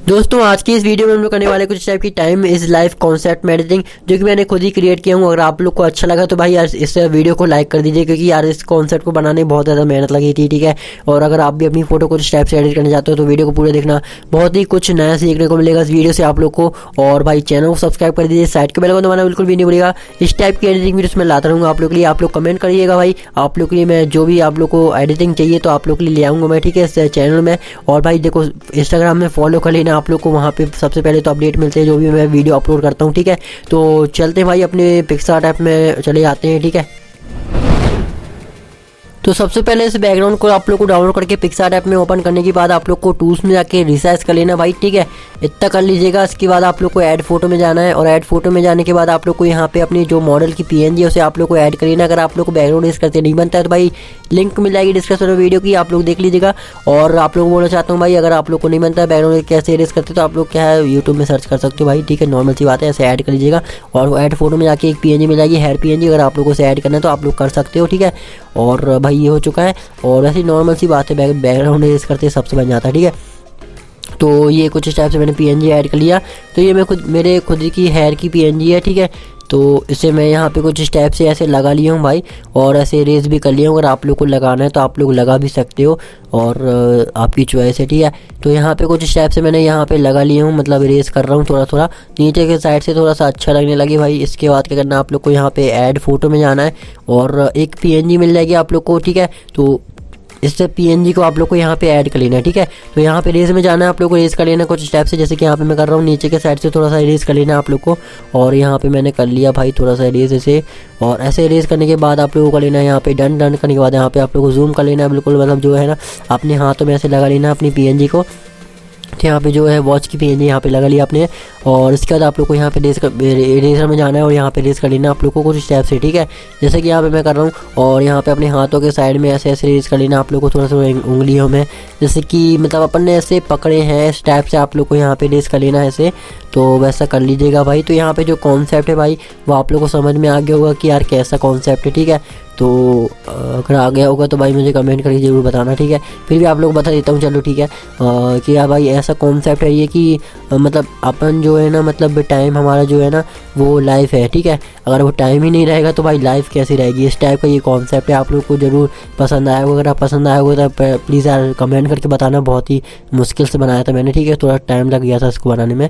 दोस्तों आज की इस वीडियो में हम लोग करने वाले कुछ टाइप की टाइम इज लाइफ कॉन्सेप्ट में एडिटिंग, जो कि मैंने खुद ही क्रिएट किया हूँ। अगर आप लोग को अच्छा लगा तो भाई यार इस वीडियो को लाइक कर दीजिए, क्योंकि यार इस कॉन्सेप्ट को बनाने में बहुत ज़्यादा मेहनत लगी थी, ठीक है। और अगर आप भी अपनी फोटो को इस टाइप से एडिट करना चाहते हो तो वीडियो को पूरा देखना, बहुत ही कुछ नया सीखने को मिलेगा इस वीडियो से आप लोग को। और भाई चैनल को सब्सक्राइब कर दीजिए, साइड के बेल को दबाना बिल्कुल भी नहीं भूलिएगा। इस टाइप की एडिटिंग वीडियोस मैं लाता रहूँगा आप लोग के लिए। आप लोग कमेंट करिएगा भाई, आप लोग के लिए मैं जो भी आप लोग को एडिटिंग चाहिए तो आप लोग के लिए ले आऊँगा मैं, ठीक है, इस चैनल में। और भाई देखो इंस्टाग्राम में फॉलो कर लेना आप लोग को, वहाँ पे सबसे पहले तो अपडेट मिलते हैं जो भी मैं वीडियो अपलोड करता हूँ, ठीक है। तो चलते हैं भाई अपने पिक्सआर्ट ऐप में चले जाते हैं, ठीक है। तो सबसे पहले इस बैकग्राउंड को आप लोग को डाउनलोड करके पिक्सआर्ट ऐप में ओपन करने के बाद आप लोग को टूल्स में जाके रिसाइज कर लेना भाई, ठीक है। इतना कर लीजिएगा। इसके बाद आप लोग को ऐड फोटो में जाना है, और ऐड फोटो में जाने के बाद आप लोग को यहाँ पे अपनी जो मॉडल की पीएनजी है उसे आप लोग को ऐड कर लेना। अगर आप लोग को बैकग्राउंड यूज करते नहीं बनता है तो भाई लिंक मिल जाएगी डिस्क्रिप्शन में वीडियो की, आप लोग देख लीजिएगा। और आप लोग बोलना चाहता हूँ भाई, अगर आप लोग को नहीं बनता है बैकग्राउंड कैसे एरेज करते तो आप लोग क्या है यूट्यूब में सर्च कर सकते हो भाई, ठीक है। नॉर्मल सी बात है, ऐसे ऐड कर लीजिएगा। और ऐड फोटो में जाके एक पीएनजी मिल जाएगी, हेयर पीएनजी। अगर आप लोगों से ऐड करना है तो आप लोग कर सकते हो, ठीक है। और भाई ये हो चुका है, और ऐसी नॉर्मल सी बात है, बैकग्राउंड एरेज करते सबसे बन जाता है, ठीक है। तो ये कुछ इस टाइप से मैंने पीएनजी ऐड कर लिया। तो ये मेरे खुद की हेयर की पीएनजी है, ठीक है। तो इसे मैं यहाँ पे कुछ इस टाइप से ऐसे लगा लिया हूँ भाई, और ऐसे इरेज भी कर लिया हूँ। अगर आप लोग को लगाना है तो आप लोग लगा भी सकते हो, और आपकी चॉइस है, ठीक है। तो यहाँ पे कुछ इस टाइप से मैंने यहाँ पे लगा लिया हूँ, मतलब इरेज कर रहा हूँ थोड़ा थोड़ा नीचे के साइड से, थोड़ा सा अच्छा लगने लगे भाई। इसके बाद क्या करना है, आप लोग को यहाँ पे ऐड फोटो में जाना है, और एक पीएनजी मिल जाएगी आप लोग को, ठीक है। तो इस पीएनजी को आप लोग को यहाँ पे ऐड कर लेना है, ठीक है। तो यहाँ पे रेज में जाना है, आप लोग को रेज कर लेना कुछ स्टेप से, जैसे कि यहाँ पे मैं कर रहा हूँ। नीचे के साइड से थोड़ा सा रेज कर लेना है आप लोग को, और यहाँ पे मैंने कर लिया भाई थोड़ा सा रेज ऐसे। और ऐसे रेज करने के बाद आप लोगों को लेना है यहाँ पे डन करने के बाद यहाँ पे आप लोग को जूम कर लेना है बिल्कुल, मतलब जो है ना अपने हाथों में ऐसे लगा लेना अपनी पीएनजी को। यहाँ पे जो है वॉच की पीएनजी यहाँ पे लगा लिया आपने, और इसके बाद आप लोग को यहाँ पे इरेजर में जाना है, और यहाँ पे रेज कर लेना आप लोग को कुछ स्टेप से, ठीक है। जैसे कि यहाँ पे मैं कर रहा हूँ, और यहाँ पे अपने हाथों के साइड में ऐसे ऐसे रेज कर लेना आप लोग को, थोड़ा सा उंगलियों में, जैसे कि मतलब अपन ने ऐसे पकड़े हैं इस टाइप से आप लोग को यहाँ पे रेज कर लेना है ऐसे। तो वैसा कर लीजिएगा भाई। तो यहाँ पे जो कॉन्सेप्ट है भाई वो आप लोग को समझ में आ गया होगा कि यार कैसा कॉन्सेप्ट है, ठीक है। तो अगर आ गया होगा तो भाई मुझे कमेंट करके ज़रूर बताना, ठीक है। फिर भी आप लोग बता देता हूँ, चलो ठीक है। कि यार भाई ऐसा कॉन्सेप्ट है ये कि मतलब अपन जो है ना, मतलब टाइम हमारा जो है ना वो लाइफ है, ठीक है। अगर वो टाइम ही नहीं रहेगा तो भाई लाइफ कैसी रहेगी, इस टाइप का ये कॉन्सेप्ट है। आप लोग को ज़रूर पसंद आया होगा। अगर आप पसंद आया होगा तो प्लीज़ यार कमेंट करके बताना। बहुत ही मुश्किल से बनाया था मैंने, ठीक है, थोड़ा टाइम लग गया था इसको बनाने में।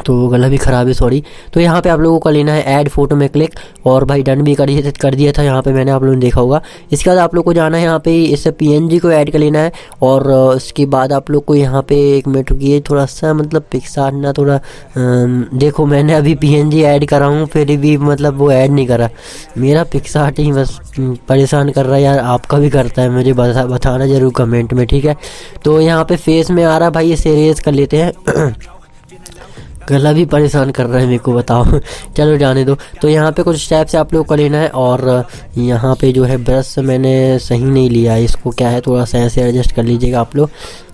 तो गला भी ख़राब है, सॉरी। तो यहाँ पे आप लोगों को लेना है ऐड फोटो में क्लिक, और भाई डन भी कर दिया था यहाँ पे मैंने, आप लोगों ने देखा होगा। इसके बाद आप लोग को जाना है यहाँ पे इस पीएनजी को ऐड कर लेना है, और उसके बाद आप लोग को यहाँ पे एक मिनट रुकिए, थोड़ा सा मतलब पिक्सआर्ट ना थोड़ा देखो मैंने अभी पीएनजी ऐड करा हूँ फिर भी मतलब वो ऐड नहीं करा। मेरा पिक्सआर्ट ही बस परेशान कर रहा है यार, आपका भी करता है मुझे बताना ज़रूर कमेंट में, ठीक है। तो यहाँ पे फेस में आ रहा है भाई, इसे रेज कर लेते हैं। गला भी परेशान कर रहा है मेरे को, बताओ चलो जाने दो। तो यहाँ पे कुछ स्टेप से आप लोग को लेना है, और यहाँ पे जो है ब्रश मैंने सही नहीं लिया है, इसको क्या है थोड़ा सा ऐसे एडजस्ट कर लीजिएगा आप लोग।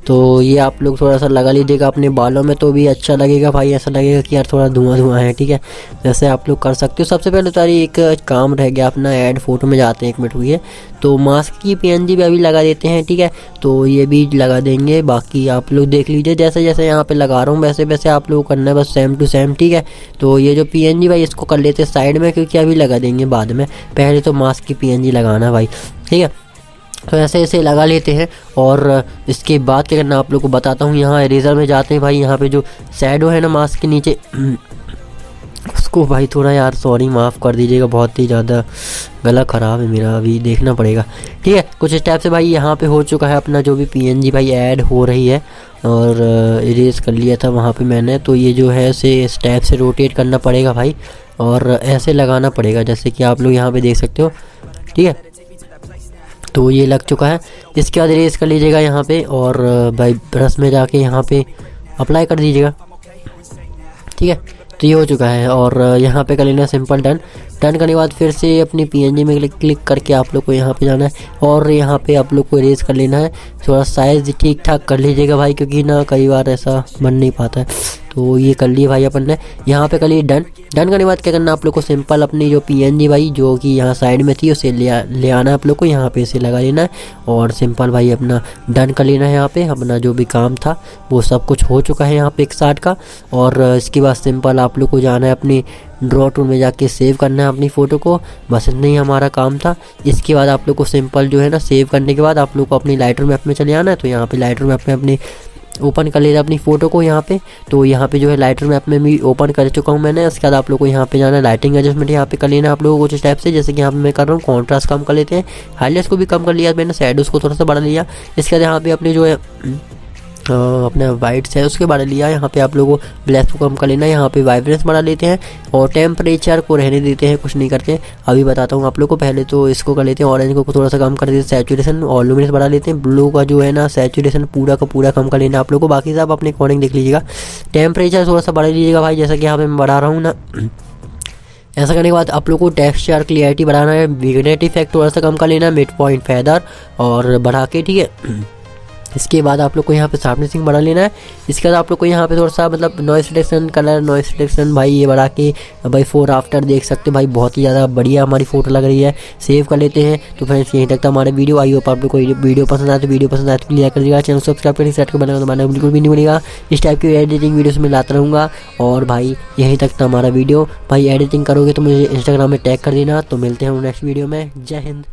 तो ये आप लोग थोड़ा सा लगा लीजिएगा अपने बालों में तो भी अच्छा लगेगा भाई, ऐसा लगेगा कि यार थोड़ा धुआं है, ठीक है। जैसे आप लोग कर सकते हो। सबसे पहले तो एक काम रह गया अपना, ऐड फोटो में जाते हैं, एक मिनट हुई है। तो मास्क की पीएनजी भी अभी लगा देते हैं, ठीक है। तो ये भी लगा देंगे, बाकी आप लोग देख लीजिए जैसे जैसे यहाँ पे लगा रहा हूँ वैसे वैसे आप लोग करना है, बस सेम टू सेम, ठीक है। तो ये जो पीएनजी भाई इसको कर लेते हैं साइड में, क्योंकि अभी लगा देंगे बाद में, पहले तो मास्क की पीएनजी लगाना भाई, ठीक है। तो ऐसे ऐसे लगा लेते हैं, और इसके बाद क्या करना आप लोग को बताता हूँ। यहाँ इरेजर में जाते हैं भाई, यहाँ पे जो शैडो है ना मास्क के नीचे उसको भाई थोड़ा यार सॉरी माफ़ कर दीजिएगा, बहुत ही ज़्यादा गला ख़राब है मेरा, अभी देखना पड़ेगा, ठीक है। कुछ इस टाइप से भाई यहाँ पे हो चुका है अपना जो भी पीएनजी भाई ऐड हो रही है, और इरेज कर लिया था वहाँ पे मैंने। तो ये जो है इस टाइप से रोटेट करना पड़ेगा भाई, और ऐसे लगाना पड़ेगा जैसे कि आप लोग यहाँ पे देख सकते हो, ठीक है। तो ये लग चुका है। इसके बाद इरेज कर लीजिएगा यहाँ पे, और भाई ब्रश में जाके यहाँ पे अप्लाई कर दीजिएगा, ठीक है। तो ये हो चुका है, और यहाँ पे कर लेना सिंपल डन करने के बाद फिर से अपनी पीएनजी में क्लिक करके आप लोग को यहाँ पे जाना है, और यहाँ पे आप लोग को इरेज कर लेना है। थोड़ा साइज़ ठीक ठाक कर लीजिएगा भाई, क्योंकि ना कई बार ऐसा बन नहीं पाता है। तो ये कर लिए भाई अपन ने, यहाँ पे कर लिए डन। डन करने के बाद क्या करना आप लोग को, सिंपल अपनी जो PNG भाई जो कि यहाँ साइड में थी उसे ले आना है आप लोग को, यहाँ पे इसे लगा लेना है और सिंपल भाई अपना डन कर लेना है। यहाँ पे अपना जो भी काम था वो सब कुछ हो चुका है यहाँ पे PicsArt का। और इसके बाद सिंपल आप लोग को जाना है अपनी ड्रॉ टूल में जाके सेव करना है अपनी फ़ोटो को, बस इतना ही हमारा काम था। इसके बाद आप लोग को सिंपल जो है ना सेव करने के बाद आप लोग को अपनी लाइटरूम ऐप में चले आना है। तो यहाँ पे लाइटरूम ऐप में अपनी ओपन कर लेना अपनी फ़ोटो को यहाँ पे। तो यहाँ पे जो है लाइटरूम ऐप में भी ओपन कर चुका हूँ मैंने। उसके बाद आप लोग को यहाँ पे जाना है, लाइटिंग एडजस्टमेंट यहाँ पे कर लेना आप लोगों को कुछ टाइप से, जैसे कि यहाँ पे मैं कर रहा हूँ कॉन्ट्रास्ट कम कर लेते हैं, हाईलाइट्स को भी कम कर लिया मैंने, शैडोज़ को थोड़ा सा बढ़ा लिया। इसके बाद यहाँ पे अपने जो है अपने वाइट्स है उसके बढ़ा लिया। यहाँ पे आप लोगों को ब्लैक को कम कर लेना है, यहाँ पे वाइब्रेंस बढ़ा लेते हैं और टेम्परेचर को रहने देते हैं, कुछ नहीं करते। अभी बताता हूँ आप लोग को, पहले तो इसको कर लेते हैं, ऑरेंज को थोड़ा सा कम कर देते हैं, सैचुरेशन और लुमिनस बढ़ा लेते हैं। ब्लू का जो है ना सैचुरेशन पूरा का पूरा कम कर लेना आप लोग को, बाकी सब अपने अकॉर्डिंग देख लीजिएगा। टेम्परेचर थोड़ा सा बढ़ा लीजिएगा भाई, जैसा कि यहाँ पे मैं बढ़ा रहा हूँ ना। ऐसा करने के बाद आप लोग को टेक्सचर क्लियरिटी बढ़ाना है, विग्नेट इफेक्ट थोड़ा सा कम कर लेना है, मिड पॉइंट फेदर और बढ़ा के, ठीक है। इसके बाद आप लोग को यहाँ पे शार्पनेसिंग बढ़ा लेना है। इसके बाद आप लोग को यहाँ पे थोड़ा सा मतलब noise reduction, colour noise reduction भाई ये बढ़ा के भाई 4 आफ्टर देख सकते हैं भाई, बहुत ही ज़्यादा बढ़िया हमारी फ़ोटो लग रही है। सेव कर लेते हैं। तो फ्रेंड्स यहीं तक था हमारा वीडियो। आई होप आप लोग को वीडियो पसंद आए तो वीडियो पसंद आए तो लाइक कर दीजिएगा, चैनल सब्सक्राइब करके सेट कर बनाना दबाना बिल्कुल भी नहीं बनेगा। इस टाइप की एडिटिंग वीडियोस में लाता रहूँगा। और भाई यहीं तक था हमारा वीडियो। भाई एडिटिंग करोगे तो मुझे इंस्टाग्राम में टैग कर देना। तो मिलते हैं नेक्स्ट वीडियो में। जय हिंद।